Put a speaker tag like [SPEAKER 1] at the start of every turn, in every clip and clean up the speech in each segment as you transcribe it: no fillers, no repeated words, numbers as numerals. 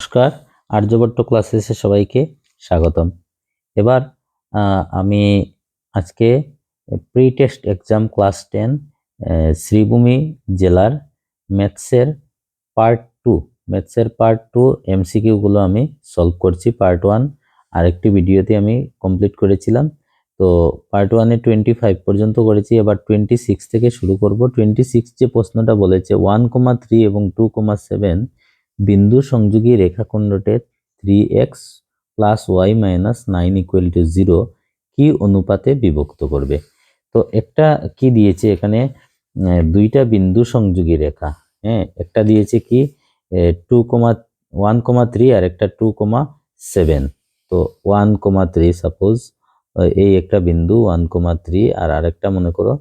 [SPEAKER 1] নমস্কার, আর্যভট্ট ক্লাসেসে সবাইকে স্বাগতম। এবার আমি আজকে pre test exam class 10 Sribhumi জেলার ম্যাথসের পার্ট 2 এমসিকিউগুলো আমি সলভ করছি। পার্ট 1 আরেকটি ভিডিওতে আমি কমপ্লিট করেছিলাম। তো পার্ট 1-এ 25 পর্যন্ত করেছি, এবার 26 থেকে শুরু করব। 26 যে প্রশ্নটা বলেছে 1,3 এবং 2,7 বিন্দু সংযোগী রেখাখণ্ডটি 3x + y - 9 = 0 কি অনুপাতে বিভক্ত করবে। তো একটা কি দিয়েছে এখানে, দুইটা বিন্দু সংযোগী রেখা, হ্যাঁ, একটা দিয়েছে কি 1,3 আর একটা 2,7। তো 1,3 সাপোজ এই একটা বিন্দু 1,3 আর আরেকটা মনে করো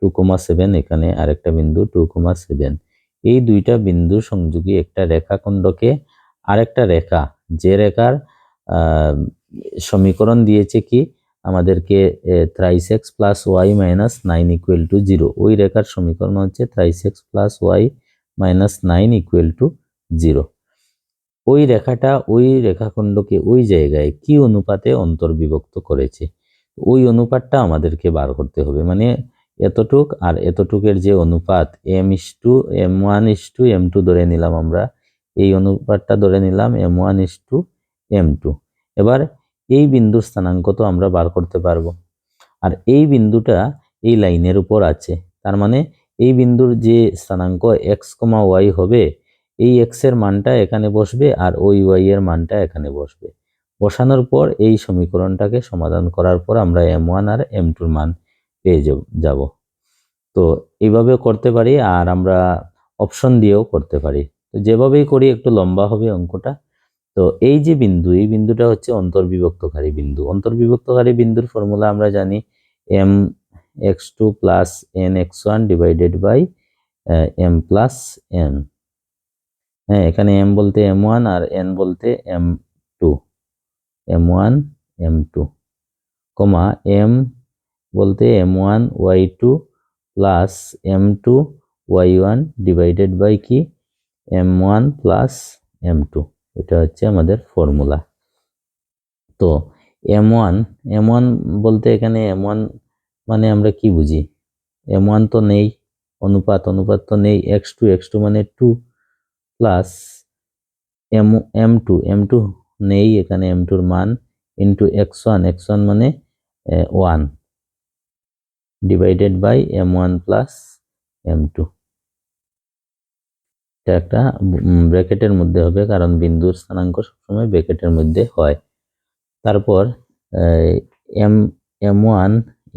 [SPEAKER 1] 2,7, এখানে আরেকটা বিন্দু 2,7। এই দুইটা বিন্দু সংযোগী একটা রেখাখণ্ডকে আরেকটা রেখা, যে রেখার সমীকরণ দিয়েছে কি আমাদেরকে 3x + y - 9 = 0, ওই রেখার সমীকরণ হচ্ছে 3x + y - 9 = 0। ওই রেখাটা ওই রেখাখণ্ডকে ওই জায়গায় কি অনুপাতে অন্তর্বিভক্ত করেছে, ওই অনুপাতটা আমাদেরকে বার করতে হবে। মানে এতটুক আর এতটুকের যে অনুপাত m1:m2 ধরে নিলাম আমরা, এই অনুপাতটা ধরে নিলাম m1:m2। এবার এই বিন্দুর স্থানাঙ্ক তো আমরা বার করতে পারবো, আর এই বিন্দুটা এই লাইনের উপর আছে, তার মানে এই বিন্দুর যে স্থানাঙ্ক x, y হবে, এই x এর মানটা এখানে বসবে আর ওই y এর মানটা এখানে বসবে। বসানোর পর এই সমীকরণটাকে সমাধান করার পর আমরা m1 আর m2 মান পেয়ে যাব। তো এইভাবে করতে পারি, আর আমরা অপশন দিয়েও করতে পারি। তো যেভাবেই করি একটু লম্বা হবে অঙ্কটা। তো এই যে বিন্দু, এই বিন্দুটা হচ্ছে অন্তর্বিভক্তকারী বিন্দু। অন্তর্বিভক্তকারী বিন্দুর ফর্মুলা আমরা জানি mx2 + nx1 / m + n। হ্যাঁ, এখানে m বলতে m1 আর n বলতে m2, m1 m2, m বলতে m1 y2 + m2 y1 / কি m1 + m2। এটা হচ্ছে আমাদের ফর্মুলা। তো m1 বলতে এখানে m1 মানে আমরা কি বুঝি, m1 তো নেই, অনুপাত তো নেই, x2 মানে 2 প্লাস m2 নেই, এখানে m2 মান ইন্টু x1 মানে 1 / m1 + m2। এটা একটা ব্র্যাকেটের মধ্যে হবে, কারণ বিন্দুর স্থানাঙ্ক সবসময় ব্র্যাকেটের মধ্যে হয়। তারপর m1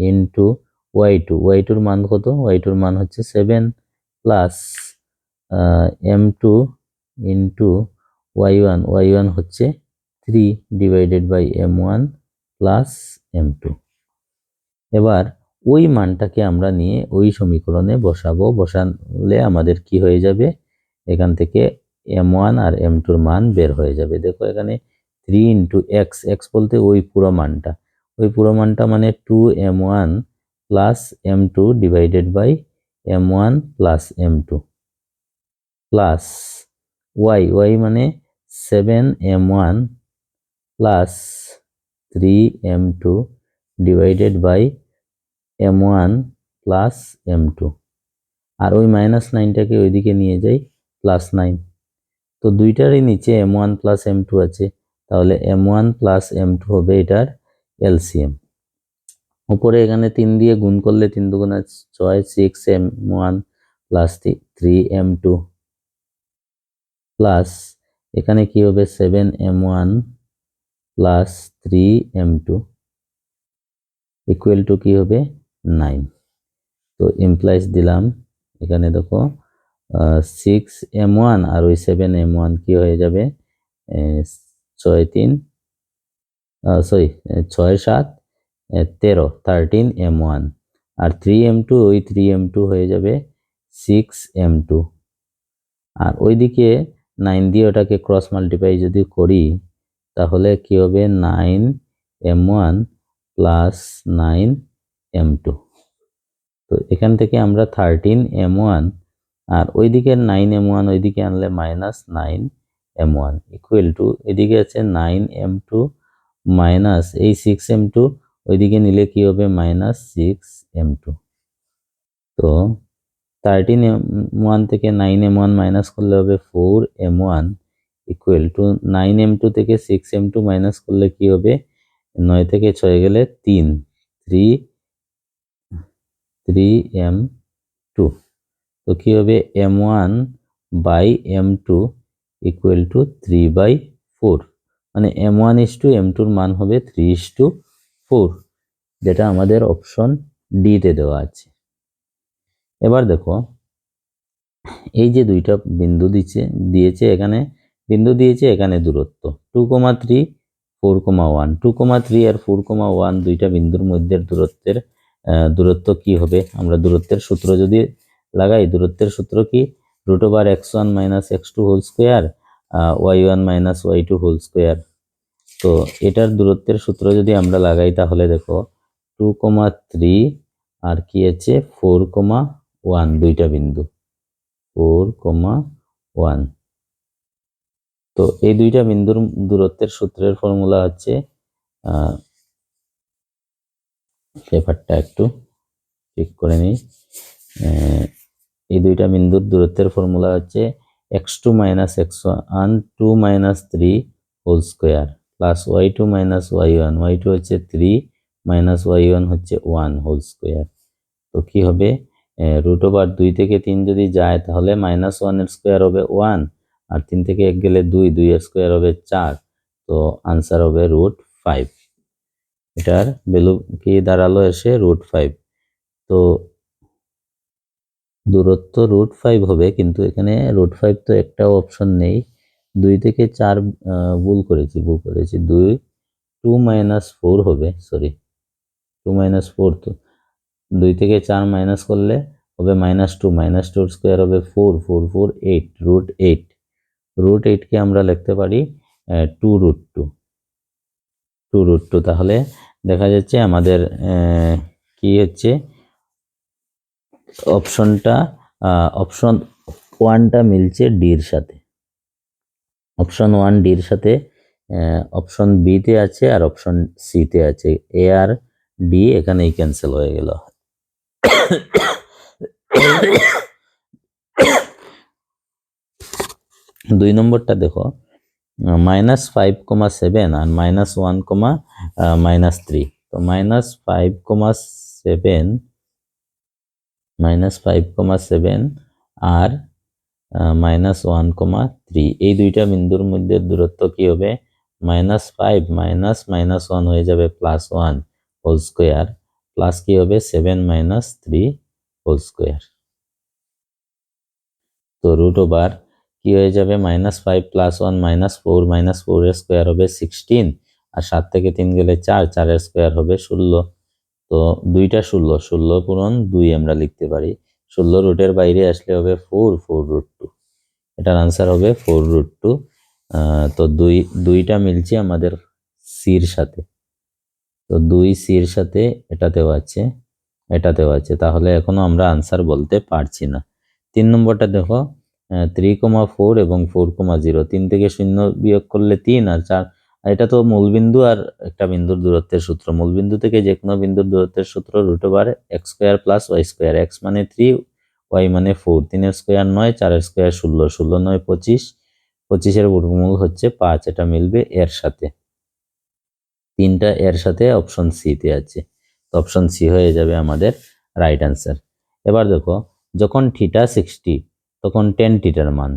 [SPEAKER 1] ইন্টু y2 মান কত, y2 মান হচ্ছে 7 প্লাস m2 ইন্টু y1 হচ্ছে 3 / m1 + m2। এবার ওই মানটাকে আমরা নিয়ে ওই সমীকরণে বসাবো। বসালে আমাদের কি হয়ে যাবে, এখান থেকে m1 আর m2 মান বের হয়ে যাবে। দেখো এখানে 3 × x বলতে ওই পুরো মানটা, মানে 2m1 + m2 / m1 + m2 plus y মানে 7m1 + 3m2 / m1 + m2। আর ওই -9টাকে ওইদিকে নিয়ে যাই, +9। তো দুইটারই নিচে m1 + m2 আছে, তাহলে m1 + m2 হবে এটার এলসিএম। উপরে এখানে 3 দিয়ে গুণ করলে 3 × 2 = 6, 6m1 + 3m2 প্লাস এখানে কি হবে 7m1 + 3m2 = কি হবে 9। তো ইমপ্লাইজ দিলাম, এখানে দেখো 6m1 আর ওই 7m1 কি হয়ে যাবে 6 7 13 13m1, আর 3m2 ওই 3m2 হয়ে যাবে 6m2। আর ওইদিকে 9 দিয়ে ওটাকে ক্রস মাল্টিপ্লাই যদি করি, তাহলে কি হবে 9m1 + 9m2। তো এখান থেকে আমরা 13m1 আর ওইদিকে 9m1 ওইদিকে আনলে -9, m1 ইকুয়াল টু এদিকে আছে 9m2 মাইনাস এই 6m2 ওইদিকে নিলে কি হবে মাইনাস 6m2। তো 13m1 থেকে 9m1 মাইনাস করলে হবে 4m1 ইকুয়াল টু 9m2 থেকে 6m2 মাইনাস করলে কি হবে 9 থেকে 6 গেলে 3m2। তো কি হবে m1 by m2 equal to 3/4, মানে m1:m2 মান হবে 3:4, যেটা আমাদের অপশন ডি তে দেওয়া আছে। এবার দেখো এই যে দুইটা বিন্দু দিয়েছে এখানে বিন্দু দিয়েছে, এখানে দূরত্ব 2,3 4,1 2,3 আর 4,1 দুইটা বিন্দুর মধ্যে দূরত্ব কি হবে? আমরা দূরত্বের সূত্র যদি লাগাই, দূরত্বের সূত্র কি √x1 - x2 whole square y1 - y2 whole square. তো এটার দূরত্বের সূত্র যদি আমরা লাগাই তাহলে দেখো 2,3 আর কি আছে 4,1 দুইটা বিন্দু 4,1। তো এই দুইটা বিন্দুর দূরত্বের সূত্রের ফর্মুলা হচ্ছে পেপারটা একটু ঠিক করে নিই। এই দুইটা বিন্দুর দূরত্বের ফর্মুলা হচ্ছে x2 - x1 2 - 3 whole square plus y2 - y1 y2 হচ্ছে 3 y1 হচ্ছে 1 হোল স্কয়ার। তো কি হবে √2 থেকে 3 যদি যায় তাহলে -1 এর স্কয়ার হবে 1 আর 3 থেকে 1 গেলে 2 2 এর স্কয়ার হবে 4। তো আনসার হবে √5। এটার ভ্যালু কি দাঁড়ালো এসে √5। তো দূরত্ব √5 হবে, কিন্তু এখানে √5 তো একটাও অপশন নেই। 2 থেকে 4 ভুল করেছি 2 -4 হবে, সরি 2 -4। তো 2 থেকে 4 মাইনাস করলে হবে -2 -2 স্কয়ার হবে 4 4 4 8 √8। √8 কে আমরা লিখতে পারি 2√2। তাহলে দেখা যাচ্ছে আমাদের কি হচ্ছে অপশন 1টা মিলছে ডির সাথে। অপশন 1 ডির সাথে, অপশন বি তে আছে আর অপশন সি তে আছে। এ আর ডি এখানেই ক্যান্সেল হয়ে গেল। 2 নম্বরটা দেখো -5,7 আর -1,-3। তো -5,7 আর -1,3 এই দুইটা বিন্দুর মধ্যে দূরত্ব কি হবে? -5 -1 হয়ে যাবে +1 হোল স্কয়ার প্লাস কি হবে 7 - 3 হোল স্কয়ার। তো √ওভার কি হয়ে যাবে -5 + 1 -4 -4 এর স্কয়ার হবে 16 আর 7 থেকে 3 গেলে 4 4 এর স্কয়ার হবে 16। তো দুইটা 16 16 পূরণ 2 আমরা লিখতে পারি। 16 রুটের বাইরে আসলে হবে 4 4√2। এটার আনসার হবে 4√2। তো দুইটা মিলছে আমাদের সির সাথে। তো 2 সির সাথে এটাতেও আছে, তাহলে এখনো আমরা আনসার বলতে পারছি না। 3 নম্বরটা দেখো 3,4 এবং 4,0 3 থেকে 0 বিয়োগ করলে 3 আর 4। এটা তো মূলবিন্দু আর একটা বিন্দুর দূরত্বের সূত্র। মূলবিন্দু থেকে যে কোনো বিন্দুর দূরত্বের সূত্র √x² + y²। x মানে 3 y মানে 4 3 এর স্কয়ার 9 4 এর স্কয়ার 16 16 9 25 25 এর বর্গমূল হচ্ছে 5। এটা মিলবে এর সাথে, 3টা এর সাথে অপশন সি তে আছে। তো অপশন সি হয়ে যাবে আমাদের রাইট অ্যান্সার। এবার দেখো যখন থিটা 60 তখন tan থিটার মান,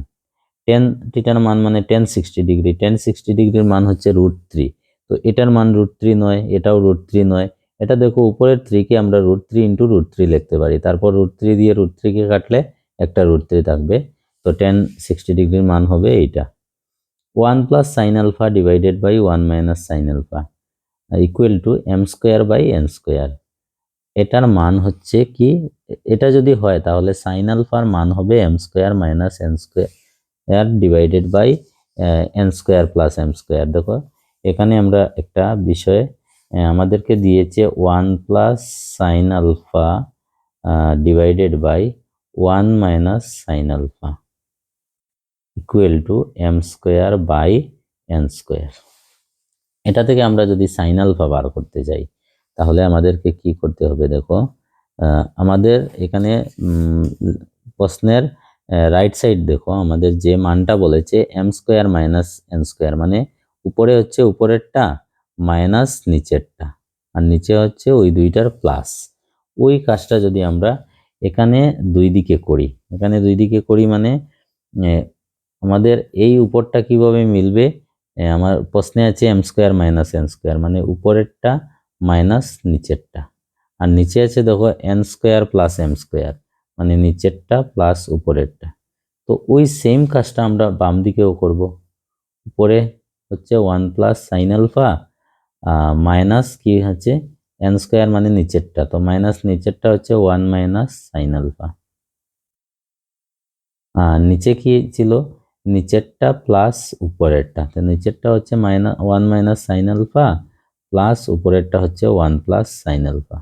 [SPEAKER 1] tan থিটার মান মানে tan 60 ডিগ্রি, tan 60 ডিগ্রির মান হচ্ছে √3। তো এটার মান √3 নয়, এটাও √3 নয়। এটা দেখো উপরের 3 কে আমরা √3 × √3 লিখতে পারি, তারপর √3 দিয়ে √3 কে কাটলে একটা √3 থাকবে। তো tan 60 ডিগ্রির মান হবে এইটা। 1 + sin α / 1 - sin α equal two m²/n²। এটার মান হচ্ছে কি, এটা যদি হয় তাহলে sin আলফার মান হবে m² - n² / n² + m²। দেখো এখানে আমরা একটা বিষয় আমাদেরকে দিয়েছে 1 + sin α / 1 - sin α। Equal to M square by N square. এটা থেকে আমরা যদি সাইন আলফা বার করতে যাই তাহলে আমাদেরকে কি করতে হবে দেখো, আমাদের এখানে প্রশ্নের রাইট সাইড দেখো, আমাদের যে মানটা বলেছে M square minus N square, মানে উপরে হচ্ছে উপরেরটা মাইনাস নিচেরটা, আর নিচে হচ্ছে ওই দুইটার প্লাস। ওই কাজটা যদি আমরা এখানে দুই দিকে করি, এখানে দুই দিকে করি মানে আমাদের এই উপরটা কিভাবে মিলবে, আমার প্রশ্নে আছে M square minus N square, মানে উপরেরটা মাইনাস নিচেরটা, আর নিচে আছে দেখো N square plus M square, মানে নিচেরটা প্লাস উপরেরটা। তো ওই সেম কাজটা আমরা বাম দিকেও করব। উপরে হচ্ছে 1 প্লাস সাইন আলফা মাইনাস কি হচ্ছে এন স্কোয়ার, মানে নিচেরটা, তো মাইনাস নিচেরটা হচ্ছে 1 মাইনাস সাইন আলফা। নিচে কি ছিল, নিচেরটা প্লাস উপরেরটা, তো নিচেরটা হচ্ছে 1 মাইনাস সাইন আলফা প্লাস উপরেরটা হচ্ছে 1 প্লাস সাইন আলফা।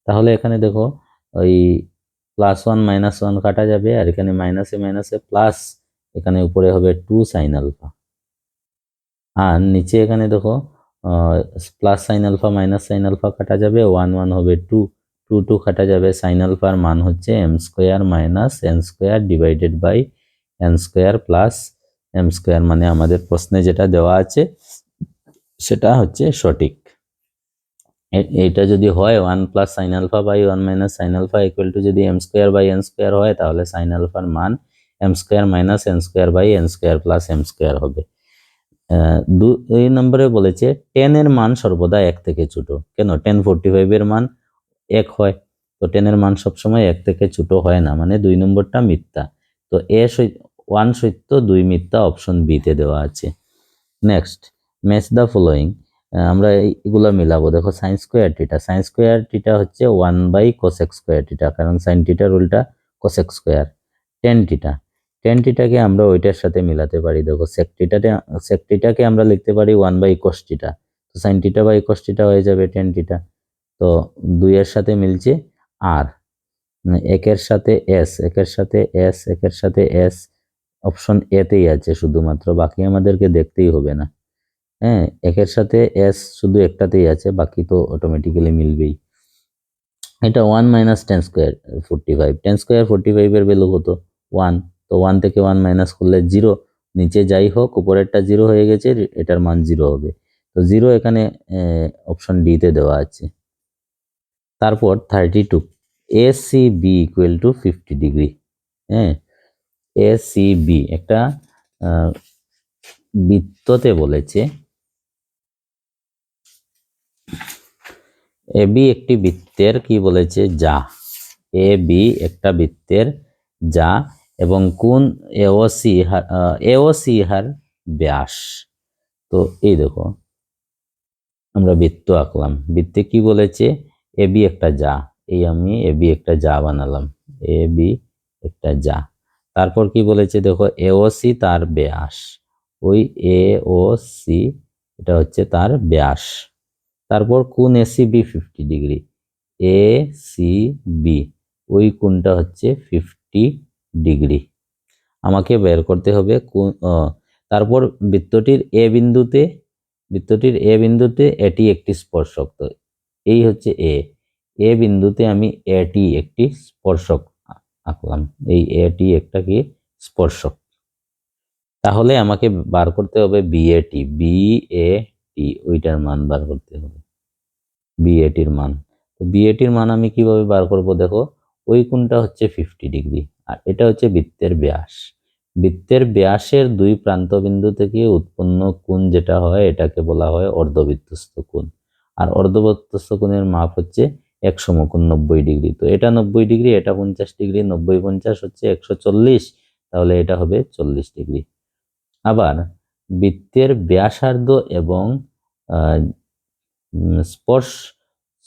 [SPEAKER 1] তাহলে এখানে দেখো ওই +1 -1 কাটা যাবে, আর এখানে মাইনাসে মাইনাসে প্লাস, এখানে উপরে হবে 2 সাইন আলফা, আর নিচে এখানে দেখো plus sine alpha minus sine alpha কাটা যাবে, 1 1 হবে 2, 2 2 কাটা যাবে, সাইন আলফার মান হচ্ছে M square minus N square divided by N square plus M square, মানে আমাদের প্রশ্নে যেটা দেওয়া আছে সেটা হচ্ছে সঠিক। এইটা যদি হয় 1 plus sine alpha by 1 minus sine alpha equal to যদি M square by N square হয়, তাহলে সাইন আলফার মান M square minus N square by N square plus M square হবে। 2 নম্বরে বলেছে 10 এর মান সর্বদা 1 থেকে ছোট। কেন? 1045 এর মান 1 হয়, তো 10 এর মান সবসময় 1 থেকে ছোট হয় না, মানে 2 নম্বরটা মিথ্যা। তো 1 সত্য 2 মিথ্যা, অপশন বি তে দেওয়া আছে। নেক্সট, ম্যাচ দ্য ফলোয়িং, আমরা এগুলো মিলাবো। দেখো সাইন স্কোয়ার টিটা হচ্ছে 1 বাই কোসেক স্কোয়ার টিটা, কারণ সাইন টিটার উল্টা কোসেক স্কোয়ার। টেন টিটাকে আমরা ওইটার সাথে মিলাতে পারি। দেখো সেক টিটাকে আমরা লিখতে পারি 1 বাই কোস টিটা, তো সাইন টিটা বাই কোস টিটা হয়ে যাবে টেন টিটা। তো 2 এর সাথে মিলছে আর, একের সাথে এস, একের সাথে এস, একের সাথে এস, অপশন এতেই আছে শুধুমাত্র, বাকি আমাদেরকে দেখতেই হবে না। হ্যাঁ, একের সাথে এস শুধু একটাতেই আছে, বাকি তো অটোমেটিক্যালি মিলবেই। এটা 1 minus tan square 45, tan square 45 এর ভ্যালু কত? 1, তো 1 থেকে 1 মাইনাস করলে 0, নিচে যাই হোক উপরেরটা 0 হয়ে গেছে, এটার মান 0 হবে, তো 0 এখানে অপশন ডি তে দেওয়া আছে। তারপর 32, A C B equal to 50 degree. হ্যাঁ, এ সি বি একটা বৃত্ততে বলেছে, এ বি একটি বৃত্তের কি বলেছে, যা। এ বি একটা বৃত্তের যা, এবং কোণ এও সি হার ব্যাস। তো এই দেখো আমরা বৃত্ত আঁকলাম, বৃত্তে কি বলেছে, এ বি একটা যা, এই আমি এ বি একটা যা বানালাম, এ বি একটা যা। তারপর কি বলেছে দেখো, এও সি তার ব্যাস, ওই এ ও সি এটা হচ্ছে তার ব্যাস। তারপর কোণ AC B 50 degree, A C B ওই কোণটা হচ্ছে 50 ডিগ্রি। আমাকে বের করতে হবে কোণ। তারপর বৃত্তটির এ বিন্দুতে এটি একটি স্পর্শক, তো এই হচ্ছে এ বিন্দুতে আমি এটি একটি স্পর্শক আঁকলাম, এই এটি একটা কি স্পর্শক। তাহলে আমাকে বার করতে হবে বিএটি, ওইটার মান বার করতে হবে, বিএটির মান। তো বিএটির মান আমি কিভাবে বার করব, দেখো ওই কোণটা হচ্ছে 50 ডিগ্রি, আর এটা হচ্ছে বৃত্তের ব্যাস। বৃত্তের ব্যাসের দুই প্রান্তবিন্দু থেকে উৎপন্ন কোণ যেটা হয় এটাকে বলা হয় অর্ধবৃত্তস্থ কোণ, আর অর্ধবৃত্তস্থ কোণের মাপ হচ্ছে এক সমকোণ 90 ডিগ্রি। তো এটা 90 ডিগ্রি, এটা 50 ডিগ্রি, 90 50 হচ্ছে 140, তাহলে এটা হবে 40 ডিগ্রি। আবার বৃত্তের ব্যাসার্ধ এবং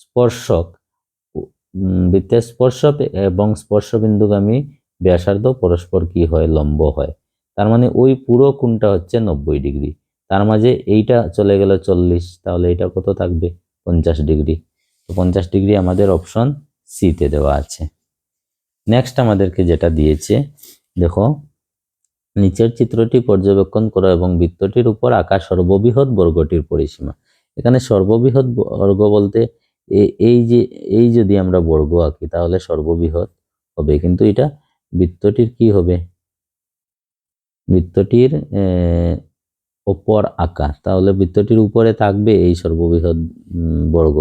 [SPEAKER 1] স্পর্শক বৃত্তের স্পর্শক এবং স্পর্শবিন্দুগামী ব্যাসার্ধ পরস্পর কি হয়, লম্ব হয়। তার মানে ওই পুরো কোণটা হচ্ছে 90 ডিগ্রি, তার মাঝে এইটা চলে গেল 40, তাহলে এটা কত থাকবে, 50 ডিগ্রি। তো 50 ডিগ্রি আমাদের অপশন সি তে দেওয়া আছে। নেক্সট আমাদেরকে যেটা দিয়েছে দেখো, নিচের চিত্রটি পর্যবেক্ষণ করো এবং বৃত্তটির উপর আঁকা সর্ববৃহৎ বর্গটির পরিসীমা। এখানে সর্ববৃহৎ বর্গ বলতে এই যদি আমরা বর্গ আঁকি তাহলে সর্ববৃহৎ হবে, কিন্তু এটা বৃত্তটির কি হবে, বৃত্তটির উপর আঁকা, তাহলে বৃত্তটির উপরে থাকবে এই সর্ববৃহৎ বর্গ,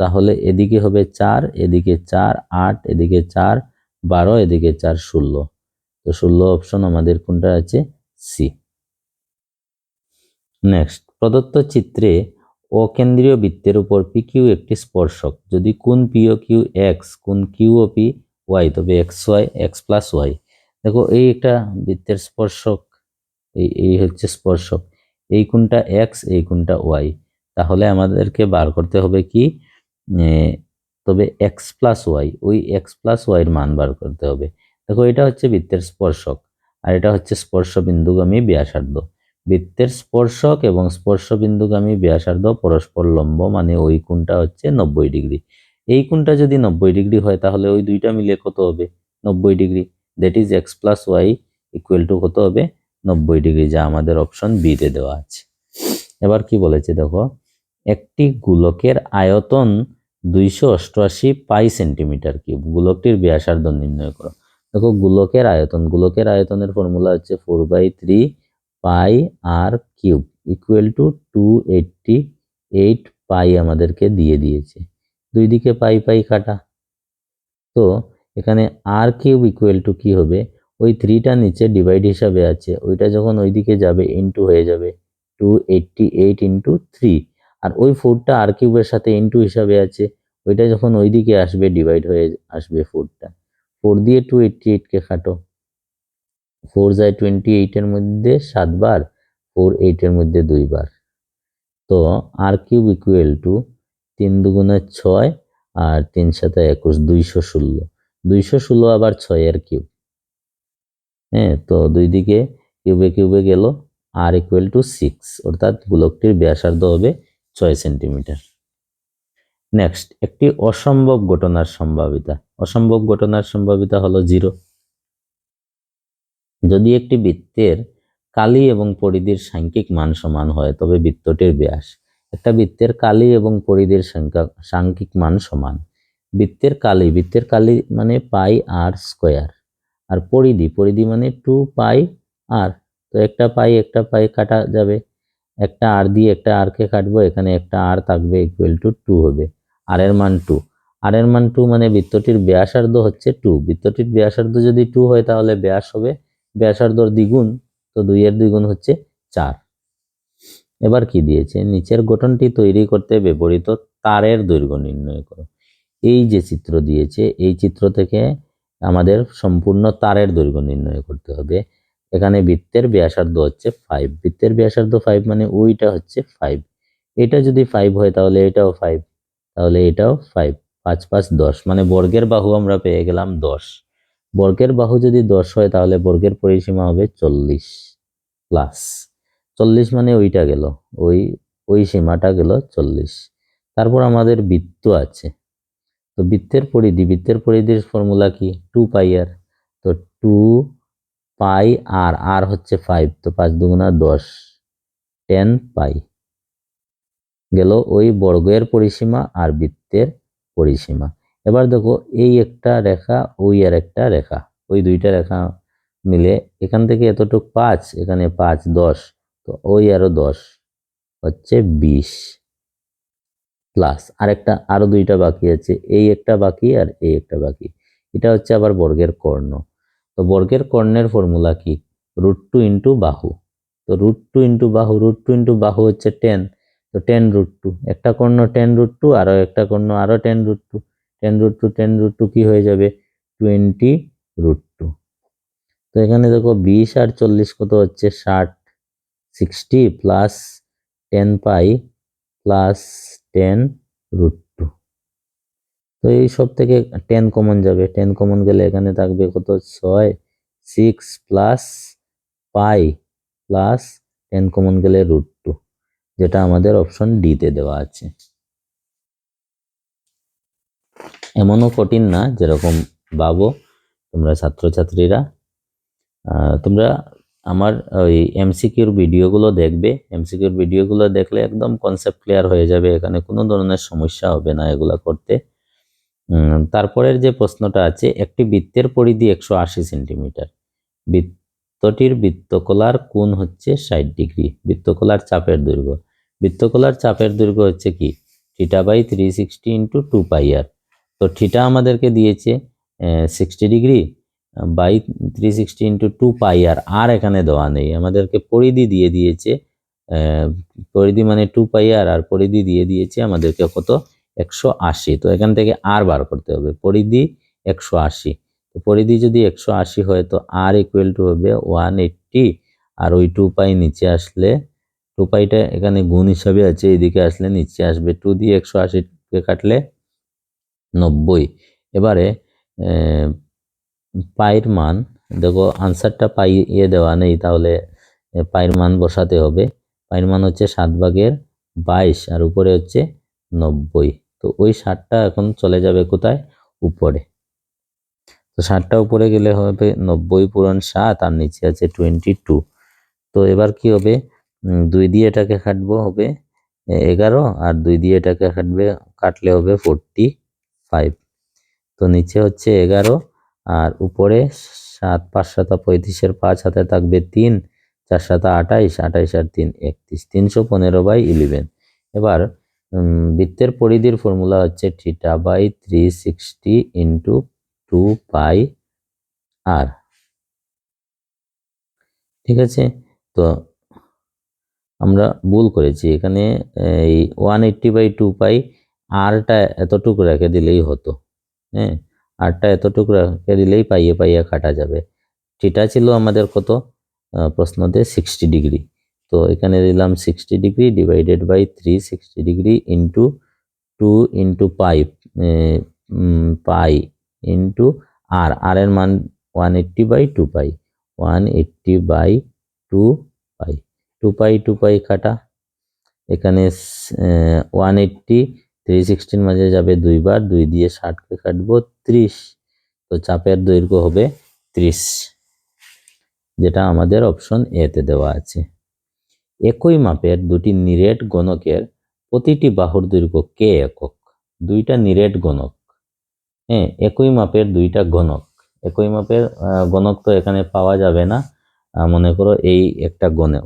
[SPEAKER 1] তাহলে এদিকে হবে 4, এদিকে 4, 8, এদিকে 4, 12, এদিকে 4, 16। তো 16 অপশন আমাদের কোনটা আছে, সি। নেক্সট, প্রদত্ত চিত্রে অকেন্দ্রীয় বৃত্তের উপর পি কিউ একটি স্পর্শক, যদি কোণ পি ও কিউ এক্স, কোণ কিউ ও পি ওয়াই, তবে X Y, X plus Y. দেখো এই একটা বৃত্তের স্পর্শক, এই হচ্ছে স্পর্শক, এই কোণটা এক্স, এই কোণটা ওয়াই, তাহলে আমাদেরকে বার করতে হবে কি, তবে এক্স প্লাস ওয়াই, ওই এক্স প্লাস ওয়াইয়ের মান বার করতে হবে। দেখো এটা হচ্ছে বৃত্তের স্পর্শক আর এটা হচ্ছে স্পর্শবিন্দুগামী ব্যাসার্ধ। বৃত্তের স্পর্শক এবং স্পর্শবিন্দুগামী ব্যাসার্ধ পরস্পর লম্ব, মানে ওই কোণটা হচ্ছে 90 ডিগ্রি। এই কোণটা যদি 90 ডিগ্রি হয় তাহলে ওই দুইটা মিলে কত হবে, 90 degree. That is X plus Y equal to কত হবে, 90 ডিগ্রি, যা আমাদের অপশন বি তে দেওয়া আছে। এবার কি বলেছে দেখো, একটি গোলকের আয়তন 288 পাই সেন্টিমিটার কিউব, গোলকটির ব্যাসার্ধ নির্ণয় করো। দেখো গোলকের আয়তনের ফর্মুলা হচ্ছে 4/3 পাই আর কিউব ইকুয়াল টু 288 পাই আমাদেরকে দিয়ে দিয়েছে, দুই দিকে পাই পাই কাটা। তো এখানে আর কিউব ইকুয়াল টু কি হবে, ওই 3টা নিচে ডিভাইড হিসাবে আছে, ওইটা যখন ওইদিকে যাবে ইনটু হয়ে যাবে 288 ইনটু 3, আর ওই 4টা আর কিউবের সাথে ইনটু হিসাবে আছে, ওইটা যখন ওইদিকে আসবে ডিভাইড হয়ে আসবে 4টা। 4 দিয়ে 288 কে কাটো, 4 যায় 28 এর মধ্যে 7 বার, 4 8 এর মধ্যে 2 বার। তো আর কিউব ইকুয়াল টু 3 দুগুণে 6 আর 3 সাথে 21, 216। 216 আবার 6 এর কিউব, হ্যাঁ, তো দুই দিকে কিউবে কিউবে গেল, আর ইকুয়াল টু 6, অর্থাৎ গোলকটির ব্যাসার্ধ হবে 6 সেন্টিমিটার। নেক্সট, একটি অসম্ভব ঘটনার সম্ভাবিতা। অসম্ভব ঘটনার সম্ভাবিতা হলো 0। যদি একটি বৃত্তের কালি এবং পরিধির সাংখ্যিক মান সমান হয় তবে বৃত্তটির ব্যাস। একটা বৃত্তের কালি এবং পরিধির সাংখ্যিক মান সমান। বৃত্তের কালি মানে পাই আর স্কোয়ার, আর পরিধি মানে 2 পাই আর। তো একটা পাই কাটা যাবে, একটা আর দিয়ে একটা আর কে কাটবো, এখানে একটা আর থাকবে, ইকুয়াল টু 2 হবে। আর এর মান 2, আর এর মান 2 মানে বৃত্তটির ব্যাসার্ধ হচ্ছে 2। বৃত্তটির ব্যাসার্ধ যদি 2 হয় তাহলে ব্যাস হবে ব্যাসার্ধর দ্বিগুণ, তো 2 এর দ্বিগুণ হচ্ছে 4। এবার কি দিয়েছে, নিচের গঠনটি তৈরি করতে ব্যবহৃত তারের দৈর্ঘ্য নির্ণয় করো। এই যে চিত্র দিয়েছে, এই চিত্র থেকে আমাদের সম্পূর্ণ তারের দৈর্ঘ্য নির্ণয় করতে হবে। এখানে বৃত্তের ব্যাসার্ধ হচ্ছে 5, বৃত্তের ব্যাসার্ধ 5 মানে ওইটা হচ্ছে 5। এটা যদি 5 হয় তাহলে এটাও 5, তাহলে এটাও 5, 5 5 10, মানে বর্গের বাহু আমরা পেয়ে গেলাম 10। বর্গের বাহু যদি 10 হয় তাহলে বর্গের পরিসীমা হবে 40 প্লাস 40, মানে ওইটা গেল, ওই ওই সীমাটা গেল 40। তারপর আমাদের বৃত্ত আছে, তো বৃত্তের পরিধির ফর্মুলা কি, 2 পাই আর। তো 2 পাই আর, আর হচ্ছে 5, তো 5 দুগুণা 10, 10 পাই গেল ওই বর্গের পরিসীমা আর বৃত্তের পরিসীমা। এবার দেখো এই একটা রেখা, ওই আর একটা রেখা, ওই দুইটা রেখা মিলে এখান থেকে এতটুক 5, এখানে 5 10, তো ওই আরো 10 হচ্ছে 20 প্লাস আরেকটা, আরো দুইটা বাকি আছে, এই একটা বাকি আর এই একটা বাকি। এটা হচ্ছে আবার বর্গের কর্ণ। তো বর্গের কর্ণের ফর্মুলা কি, √2 ইন্টু বাহু। তো √2 ইন্টু বাহু হচ্ছে 10, তো 10√2, একটা কর্ণ 10√2, আরো একটা কর্ণ আরো 10√2, 10√2 কি হয়ে যাবে, 20√2। তো এখানে দেখো 20 আর 40 কত হচ্ছে 60, 60 প্লাস 10 পাই প্লাস 10√2। তো এই সব থেকে 10 কমন যাবে, 10 কমন গেলে এখানে থাকবে কত 6, 6 প্লাস পাই প্লাস 10 কমন গেলে √2, যেটা আমাদের অপশন ডি তে দেওয়া আছে। এমনও কঠিন না যেরকম ভাবো তোমরা ছাত্রছাত্রীরা। তোমরা আমার ওই এমসিকিউর ভিডিওগুলো দেখবে। এমসিকিউর ভিডিওগুলো দেখলে একদম কনসেপ্ট ক্লিয়ার হয়ে যাবে, এখানে কোনো ধরনের সমস্যা হবে না এগুলা করতে। তারপরের যে প্রশ্নটা আছে, একটি বৃত্তের পরিধি 180 সেন্টিমিটার, বৃত্তটির বৃত্তকলার কোণ হচ্ছে 60 ডিগ্রি, বৃত্তকলার চাপের দৈর্ঘ্য। বৃত্তকলার চাপের দৈর্ঘ্য হচ্ছে কি θ/360 ইন্টু 2πr। তো থিটা আমাদেরকে দিয়েছে 60 ডিগ্রি বাই 360 ইন্টু 2πr, আর এখানে দেওয়া নেই, আমাদেরকে পরিধি দিয়ে দিয়েছে, পরিধি মানে 2πr, আর পরিধি দিয়ে দিয়েছে আমাদেরকে কত 180। তো এখান থেকে আর বার করতে হবে, পরিধি 180, তো পরিধি যদি 180 হয় তো আর ইকুয়াল টু হবে 180, আর ওই 2π নিচে আসলে 2πটা এখানে গুণ হিসাবে আছে, এদিকে আসলে নিচে আসবে, 2 দিয়ে 180কে কাটলে 90। এবারে পাইর মান দেখো, আনসারটা পাই দেওয়া নেই, তাহলে পাইর মান বসাতে হবে। পাইর মান হচ্ছে 7/22 আর উপরে হচ্ছে 90। তো ওই 60টা এখন চলে যাবে কোথায়, উপরে। তো 60টা উপরে গেলে হবে 90 পূরণ 7, আর নিচে আছে 22। তো এবার কি হবে, 2 দিয়ে এটাকে কাটবো, হবে 11, আর 2 দিয়ে এটাকে কাটলে হবে 45। তো নিচে হচ্ছে 11, আর উপরে 7, 5 7 35, 5 হাতে থাকবে 3, 4 7 28, 28 আর 3 31, 315/11। এবার বৃত্তের পরিধির ফর্মুলা হচ্ছে θ/360 ইন্টু 2πr। ঠিক আছে, তো আমরা ভুল করেছি এখানে, এই 180/2π, আরটা এতটুকু রেখে দিলেই হতো। হ্যাঁ, আরটা এতটুকু রেখে দিলেই পাইয়ে পাইয়ে কাটা যাবে। থিটা ছিল আমাদের কত, প্রশ্নতে 60 ডিগ্রি, তো এখানে দিলাম 60 degree divided by 360 degree into 2 into pi into R, R এর মান 180/2π, 180/2π, 2π কাটা, এখানে 180 360 মাঝে যাবে 2 বার, 2 দিয়ে 60কে কাটবো 30, তো চাপের দৈর্ঘ্য হবে 30, যেটা আমাদের অপশন এ তে দেওয়া আছে। একই মাপের দুটি নিরেট গণকের প্রতিটি বাহুর দৈর্ঘ্য কে একক। দুইটা নিরেট গণক, হ্যাঁ, একই মাপের দুইটা গণক, একই মাপের গণক তো এখানে পাওয়া যাবে না, মনে করো এই একটা গণক,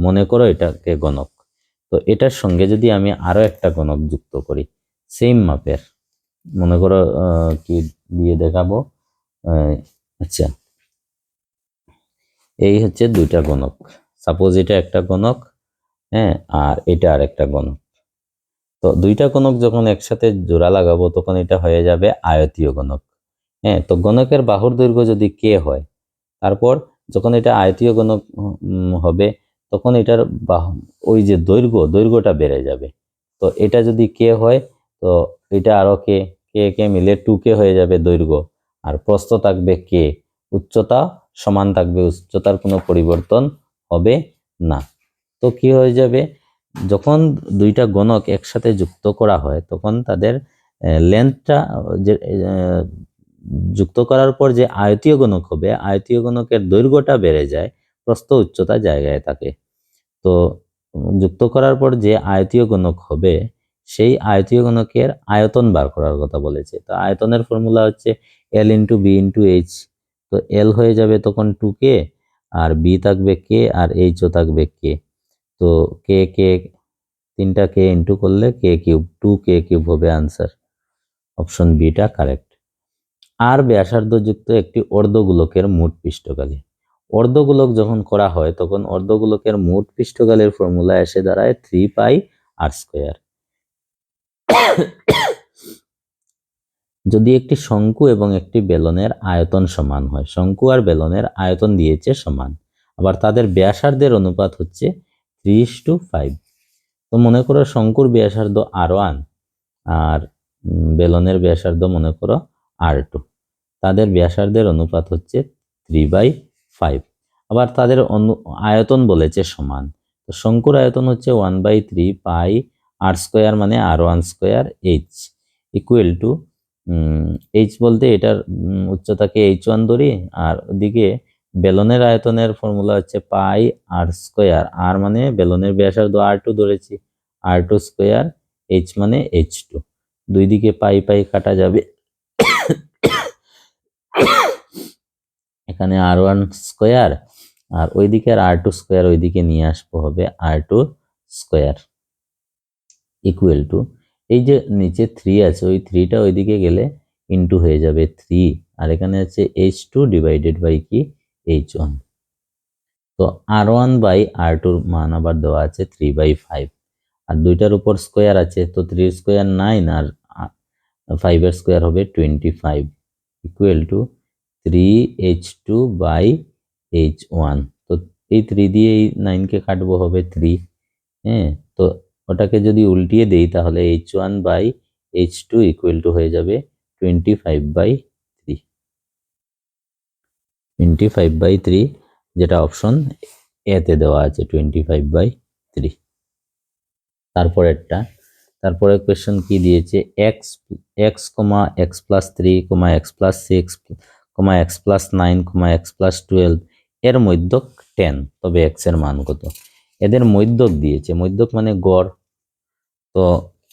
[SPEAKER 1] মনে করো এটাকে গণক, তো এটার সঙ্গে যদি আমি আরো একটা গণক যুক্ত করি সেম মাপের, মনে করো কি দিয়ে দেখাবো, আচ্ছা এই হচ্ছে দুইটা গণক, সাপোজ এটা একটা গণক, হ্যাঁ, আর এটা আর একটা গণক। তো দুইটা গণক যখন একসাথে জোড়া লাগাবো তখন এটা হয়ে যাবে আয়তীয় গণক। হ্যাঁ, তো গণকের বাহুর দৈর্ঘ্য যদি কে হয়, তারপর যখন এটা আয়তীয় গণক হবে তখন এটার ওই যে দৈর্ঘ্যটা বেড়ে যাবে। তো এটা যদি কে হয় তো এটা আরো কে কে কে মিলে 2k হয়ে যাবে দৈর্ঘ্য, আর প্রস্থ থাকবে কে, উচ্চতা সমান থাকবে, উচ্চতার কোনো পরিবর্তন হবে না। তো কি হয়ে যাবে, যখন দুইটা গণক একসাথে যুক্ত করা হয় তখন তাদের লেন্থটা যে যুক্ত করার পর যে আয়তীয় গণক হবে, আয়তীয় গণকের দৈর্ঘ্যটা বেড়ে যায়, প্রস্থ উচ্চতা জায়গায় থাকে। তো যুক্ত করার পর যে আয়তীয় গণক হবে সেই আয়তীয় গণকের আয়তন বার করার কথা বলেছে। তো আয়তনের ফর্মুলা হচ্ছে L into B into H. তো L হয়ে যাবে তখন 2k, আর বি থাকবে কে, আর এইচও থাকবে কে। তো কে কে তিনটা কে ইন্টু করলে কে কিউব, 2k³ হবে আনসার, অপশন বিটা কারেক্ট। আর ব্যাসার্ধ যুক্ত একটি অর্ধগোলকের মোট পৃষ্ঠকালি। অর্ধগোলক যখন করা হয় তখন অর্ধগোলকের মোট পৃষ্ঠকালের ফর্মুলা এসে দাঁড়ায় 3πr²। যদি একটি শঙ্কু এবং একটি বেলনের আয়তন সমান হয়, শঙ্কু আর বেলনের আয়তন দিয়েছে সমান, আবার তাদের ব্যাসার্ধের অনুপাত হচ্ছে 3:5। তো মনে করো শঙ্কুর ব্যাসার্ধ R1 আর বেলনের ব্যাসার্ধ মনে করো R2, তাদের ব্যাসার্ধের অনুপাত হচ্ছে 3/5, আবার তাদের আয়তন বলেছে সমান। তো শঙ্কুর আয়তন হচ্ছে 1/3πr² মানে R1² ইকুয়াল টু এইচ বলতে এটার উচ্চতাকে h1 ধরি, আর ওদিকে বেলনের আয়তনের ফর্মুলা হচ্ছে পাই আর স্কোয়ার, আর মানে বেলনের ব্যাসার্ধ R2 ধরেছি, R2 স্কোয়ার, H মানে H2, দুই দিকে পাই পাই কাটা যাবে, এখানে R1 স্কোয়ার আর ওইদিকে R2 স্কোয়ার ওইদিকে নিয়ে আসবো, হবে R2 স্কোয়ার ইকুয়াল টু, এই যে নিচে 3 আছে ওই 3টা ওইদিকে গেলে ইন্টু হয়ে যাবে 3, আর এখানে আছে H2 ডিভাইডেড বাই কি H1। তো R1 বাই R2 মান আবার দেওয়া আছে 3/5, আর দুইটার উপর স্কোয়ার আছে, তো 3 স্কোয়ার 9 আর 5 এর স্কোয়ার হবে 25 equal to 3H2 by H1। তো এই 3 দিয়ে এই 9কে কাটবো, হবে 3। হ্যাঁ, তো ওটাকে যদি উল্টিয়ে দেই তাহলে H1 by H2 equal to হয়ে যাবে 25/3, 25/3, যেটা অপশন এতে দেওয়া আছে 25/3। তারপরে কোয়েশ্চেন কি দিয়েছে, x x comma x plus 3 comma x plus 6 comma x plus 9 comma x plus 12 এর মধ্যক 10, তবে এক্স এর মান কত? এদের মধ্যক দিয়েছে, মধ্যক মানে গড়। তো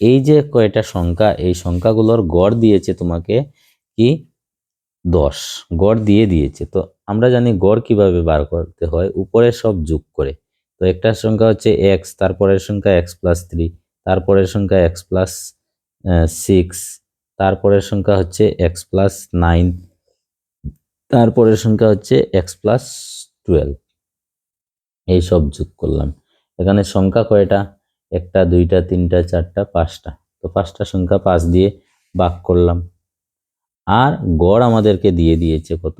[SPEAKER 1] এই যে কয়টা সংখ্যা, এই সংখ্যাগুলোর গড় দিয়েছে তোমাকে কি 10, গড় দিয়েছে। তো আমরা জানি গড় কিভাবে বার করতে হয়, উপরে সব যোগ করে। তো একটা সংখ্যা হচ্ছে এক্স, তারপরের সংখ্যা এক্স প্লাস 3, তারপরের সংখ্যা এক্স প্লাস 6, তারপরের সংখ্যা হচ্ছে এক্স প্লাস 9, তারপরের সংখ্যা হচ্ছে এক্স প্লাস 12, এই সব যোগ করলাম। এখানে সংখ্যা কয়টা, একটা, দুইটা, তিনটা, চারটা, পাঁচটা। তো পাঁচটা সংখ্যা 5 দিয়ে ভাগ করলাম, আর গড় আমাদেরকে দিয়ে দিয়েছে কত,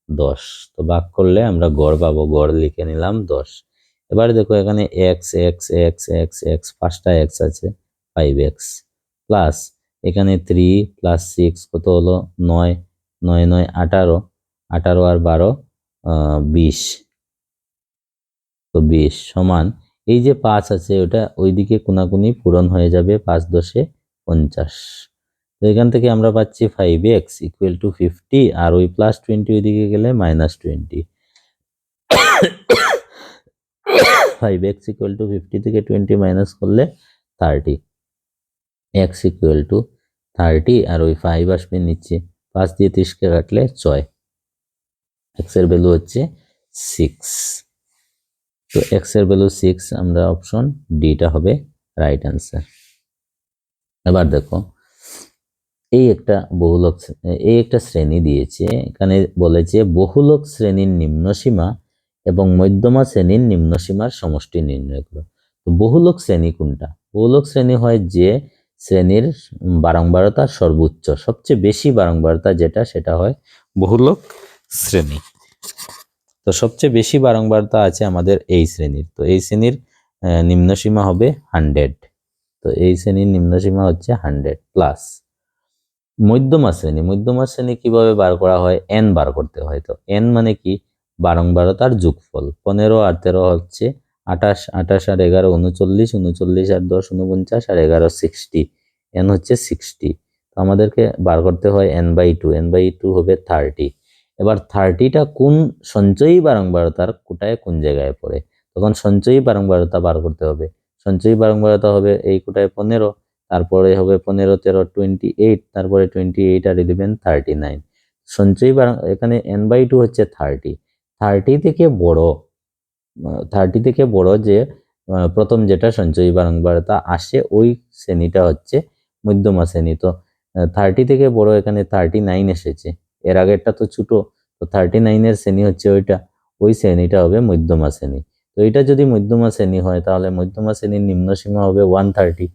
[SPEAKER 1] 10। তো ভাগ করলে আমরা গড় পাবো, গড় লিখে নিলাম 10। এবারে দেখো এখানে x x x x x, পাঁচটা এক্স আছে, 5x প্লাস এখানে 3 প্লাস 6 কত হলো 9, 9 9 18, 18 আর 12 20, তো 20 সমান এই যে 5 আছে ওটা ওইদিকে কোনাকুনি পূরণ হয়ে যাবে, 5 10 50। তো এখান থেকে আমরা পাচ্ছি 5x ইকুয়াল টু 50, আর ওই প্লাস 20 ওইদিকে গেলে মাইনাস 20। 5x ইকুয়াল টু 50 থেকে 20 মাইনাস করলে 30, x ইকুয়াল টু 30, আর ওই 5 আসবে নিচে, 5 দিয়ে 30কে কাটলে 6, x এর ভ্যালু হচ্ছে 6। তো x এর ভ্যালু 6, আমরা অপশন ডিটা হবে রাইট অ্যান্সার। এবার দেখো এই একটা শ্রেণী দিয়েছে, এখানে বলেছে বহুলক শ্রেণীর নিম্নসীমা এবং মধ্যমা শ্রেণীর নিম্নসীমার সমষ্টি নির্ণয় করো। তো বহুলক শ্রেণী কোনটা? বহুলক শ্রেণী হয় যে শ্রেণীর বারংবারতা সর্বোচ্চ, সবচেয়ে বেশি বারংবারতা যেটা, সেটা হয় বহুলক শ্রেণী। তো সবচেয়ে বেশি বারংবারতা আছে আমাদের এই শ্রেণীর, তো এই শ্রেণীর নিম্নসীমা হবে 100। তো এই শ্রেণীর নিম্নসীমা হচ্ছে 100 প্লাস। মধ্যমা শ্রেণী কিভাবে বার করা হয়, n বার করতে হয়। তো n মানে কি, বারংবারতার যোগফল। 15 আর 13 হচ্ছে 28, 28 আর 11 39, 39 আর 10 49, আর 11 60, n হচ্ছে 60। তো আমাদেরকে বার করতে হয় n/2, n/2 হবে 30। এবার 30টা কোন সঞ্চয়ী বারংবারতার কোটায় কোন জায়গায় পড়ে, তখন সঞ্চয়ী বারংবারতা বার করতে হবে। সঞ্চয়ী বারংবারতা হবে এই কোটায় 15, তারপরে হবে 15 13 28, তারপরে 28 আর 11 39। সঞ্চয়ী এখানে n/2 হচ্ছে 30। 30 থেকে বড়, 30 থেকে বড় যে প্রথম যেটা সঞ্চয়ী বারংবারতা আসে ওই শ্রেণীটা হচ্ছে মধ্যমা শ্রেণী। তো 30 থেকে বড় এখানে 39 এসেছে, এর আগেরটা তো ছোট, তো 39 এর শ্রেণী হচ্ছে ওইটা, ওই শ্রেণীটা হবে মধ্যমা শ্রেণী। তো এটা যদি মধ্যমা শ্রেণী হয় তাহলে মধ্যমা শ্রেণীর নিম্নসীমা হবে 130।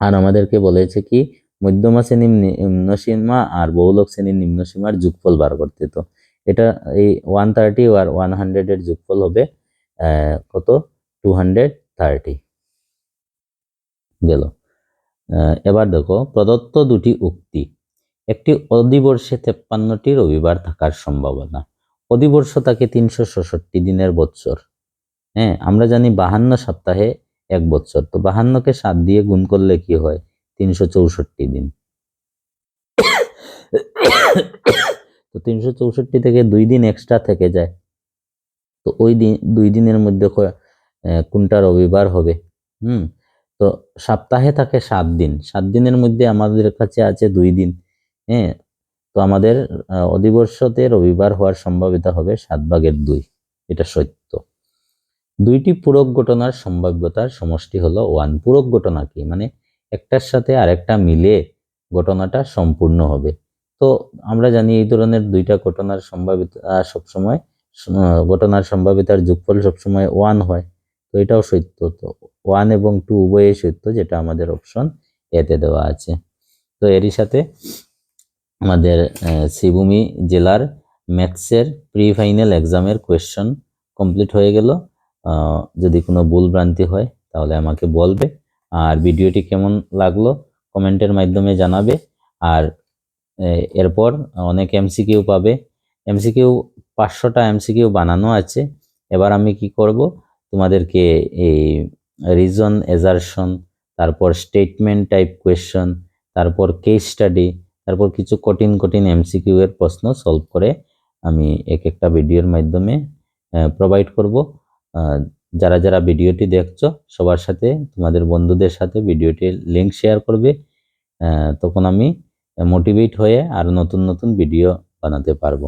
[SPEAKER 1] আর আমাদেরকে বলেছে কি মধ্যমা শ্রেণীর নিম্নসীমা আর বহুলক শ্রেণীর নিম্নসীমার যোগফল বার করতে। তো এটা এই 130 আর 100 এর যোগফল হবে কত, 230 গেল। এবার দেখো প্রদত্ত দুটি উক্তি, একটি অধিবর্ষে 53টি রবিবার থাকার সম্ভাবনা। অধিবর্ষ থাকে 366 দিনের বৎসর। হ্যাঁ, আমরা জানি 52 সপ্তাহে 1 বৎসর। তো 52কে 7 দিয়ে গুণ করলে কি হয়, 364 দিন। তো তো 364 থেকে 2 দিন এক্সট্রা থেকে যায়। তো ওই দিন 2 দিনের মধ্যে কোনটা রবিবার হবে? তো সপ্তাহে থাকে 7 দিন, 7 দিনের মধ্যে আমাদের কাছে আছে 2 দিন। হ্যাঁ, তো আমাদের অধিবর্ষতে রবিবার হওয়ার সম্ভাব্যতা হবে 7/2। এটা সত্য। দুইটি পূরক ঘটনার সম্ভাব্যতার সমষ্টি হলো 1। পূরক ঘটনা কি? মানে একটার সাথে আরেকটা মিলে ঘটনাটা সম্পূর্ণ হবে। তো আমরা জানি এই ধরনের দুইটা ঘটনার সম্ভাব্যতা সবসময় ঘটনার সম্ভাব্যতার যোগফল সবসময় 1 হয়। তো এটাও সত্য। তো 1 এবং 2 উভয়ই সত্য, যেটা আমাদের অপশন এতে দেওয়া আছে। তো এরই সাথে আমাদের শ্রীভূমি জেলার ম্যাথসের প্রি ফাইনাল এক্সামের কোয়েশ্চন কমপ্লিট হয়ে গেল। যদি কোনো ভুল ভ্রান্তি হয় তাহলে আমাকে বলবে, আর ভিডিওটি কেমন লাগলো কমেন্টের মাধ্যমে জানাবে। আর এরপর অনেক এমসিকিউ পাবে। এমসিকিউ 500টা এমসিকিউ বানানো আছে। এবার আমি কি করব, তোমাদেরকে এই রিজন এজারশন, তারপর স্টেটমেন্ট টাইপ কোয়েশ্চন, তারপর কেস স্টাডি, তারপর কিছু কঠিন কঠিন এমসিকিউ এর প্রশ্ন সলভ করে আমি এক একটা ভিডিওর মাধ্যমে প্রোভাইড করব। যারা যারা ভিডিওটি দেখছো সবার সাথে, তোমাদের বন্ধুদের সাথে ভিডিওটির লিংক শেয়ার করবে। তখন আমি মোটিভেট হয়ে আরো নতুন নতুন ভিডিও বানাতে পারবো।